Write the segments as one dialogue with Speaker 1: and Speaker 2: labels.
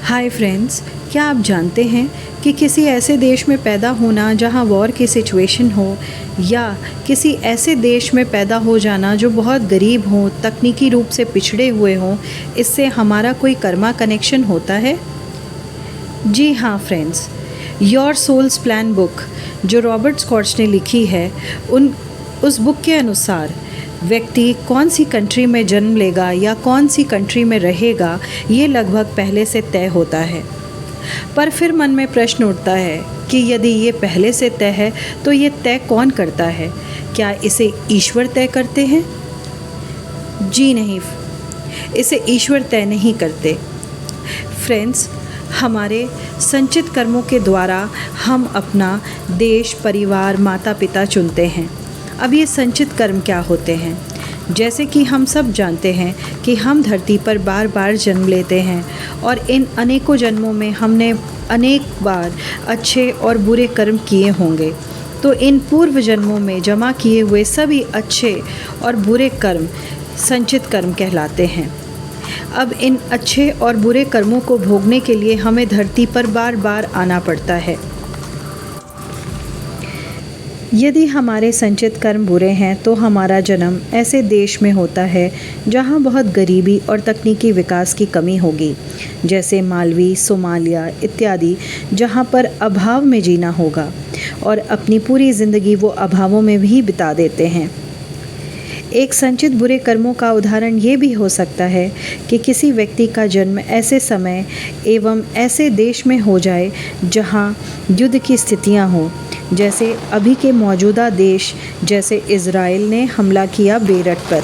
Speaker 1: Hi friends, क्या आप जानते हैं कि किसी ऐसे देश में पैदा होना जहां वॉर की सिचुएशन हो या किसी ऐसे देश में पैदा हो जाना जो बहुत गरीब हो, तकनीकी रूप से पिछड़े हुए हों, इससे हमारा कोई कर्मा कनेक्शन होता है? जी हाँ friends, your souls plan book जो रॉबर्ट स्कॉट्स ने लिखी है उस बुक के अनुसार व्यक्ति कौन सी कंट्री में जन्म लेगा या कौन सी कंट्री में रहेगा ये लगभग पहले से तय होता है। पर फिर मन में प्रश्न उठता है कि यदि ये पहले से तय है तो ये तय कौन करता है? क्या इसे ईश्वर तय करते हैं? जी नहीं, इसे ईश्वर तय नहीं करते। फ्रेंड्स, हमारे संचित कर्मों के द्वारा हम अपना देश, परिवार, माता पिता चुनते हैं। अब ये संचित कर्म क्या होते हैं? जैसे कि हम सब जानते हैं कि हम धरती पर बार बार जन्म लेते हैं और इन अनेकों जन्मों में हमने अनेक बार अच्छे और बुरे कर्म किए होंगे। तो इन पूर्व जन्मों में जमा किए हुए सभी अच्छे और बुरे कर्म संचित कर्म कहलाते हैं। अब इन अच्छे और बुरे कर्मों को भोगने के लिए हमें धरती पर बार बार आना पड़ता है। यदि हमारे संचित कर्म बुरे हैं तो हमारा जन्म ऐसे देश में होता है जहां बहुत गरीबी और तकनीकी विकास की कमी होगी, जैसे मालवी, सोमालिया इत्यादि, जहां पर अभाव में जीना होगा और अपनी पूरी ज़िंदगी वो अभावों में भी बिता देते हैं। एक संचित बुरे कर्मों का उदाहरण ये भी हो सकता है कि किसी व्यक्ति का जन्म ऐसे समय एवं ऐसे देश में हो जाए जहां युद्ध की स्थितियां हों, जैसे अभी के मौजूदा देश जैसे इज़राइल ने हमला किया बेरट पर।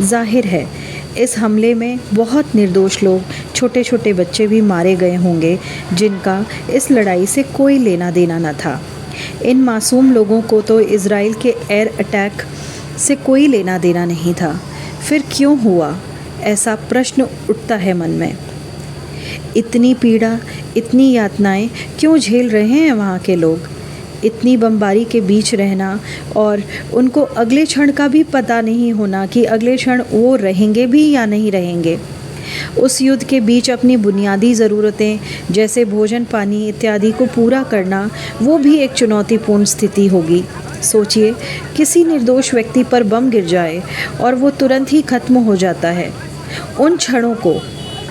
Speaker 1: जाहिर है इस हमले में बहुत निर्दोष लोग, छोटे छोटे बच्चे भी मारे गए होंगे जिनका इस लड़ाई से कोई लेना देना न था। इन मासूम लोगों को तो इज़राइल के एयर अटैक से कोई लेना देना नहीं था। फिर क्यों हुआ? ऐसा प्रश्न उठता है मन में। इतनी पीड़ा, इतनी यातनाएं क्यों झेल रहे हैं वहाँ के लोग? इतनी बमबारी के बीच रहना और उनको अगले क्षण का भी पता नहीं होना कि अगले क्षण वो रहेंगे भी या नहीं रहेंगे। उस युद्ध के बीच अपनी बुनियादी ज़रूरतें जैसे भोजन, पानी इत्यादि को पूरा करना, वो भी एक चुनौतीपूर्ण स्थिति होगी। सोचिए, किसी निर्दोष व्यक्ति पर बम गिर जाए और वो तुरंत ही खत्म हो जाता है। उन क्षणों को,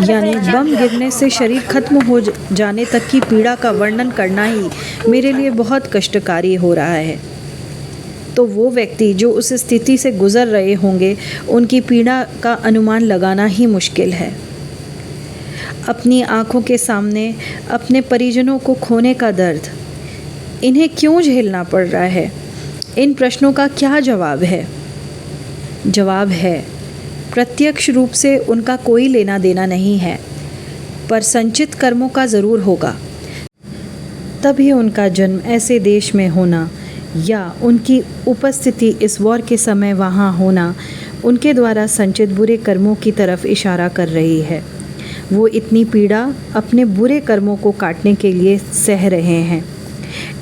Speaker 1: यानी बम गिरने से शरीर खत्म हो जाने तक की पीड़ा का वर्णन करना ही मेरे लिए बहुत कष्टकारी हो रहा है। तो वो व्यक्ति जो उस स्थिति से गुज़र रहे होंगे, उनकी पीड़ा का अनुमान लगाना ही मुश्किल है। अपनी आँखों के सामने अपने परिजनों को खोने का दर्द, इन्हें क्यों झेलना पड़ रहा है? इन प्रश्नों का क्या जवाब है? जवाब है, प्रत्यक्ष रूप से उनका कोई लेना देना नहीं है, पर संचित कर्मों का ज़रूर होगा। तभी उनका जन्म ऐसे देश में होना या उनकी उपस्थिति इस वॉर के समय वहाँ होना उनके द्वारा संचित बुरे कर्मों की तरफ इशारा कर रही है। वो इतनी पीड़ा अपने बुरे कर्मों को काटने के लिए सह रहे हैं।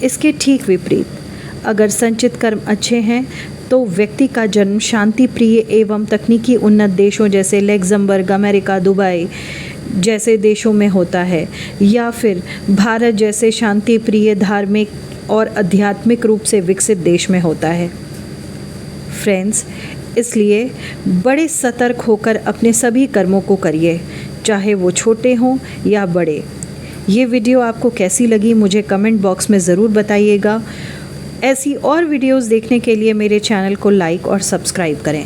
Speaker 1: इसके ठीक विपरीत, अगर संचित कर्म अच्छे हैं तो व्यक्ति का जन्म शांति प्रिय एवं तकनीकी उन्नत देशों जैसे लग्जमबर्ग, अमेरिका, दुबई जैसे देशों में होता है, या फिर भारत जैसे शांति प्रिय, धार्मिक और आध्यात्मिक रूप से विकसित देश में होता है। फ्रेंड्स, इसलिए बड़े सतर्क होकर अपने सभी कर्मों को करिए, चाहे वो छोटे हों या बड़े। ये वीडियो आपको कैसी लगी मुझे कमेंट बॉक्स में ज़रूर बताइएगा। ऐसी और वीडियोस देखने के लिए मेरे चैनल को लाइक और सब्सक्राइब करें।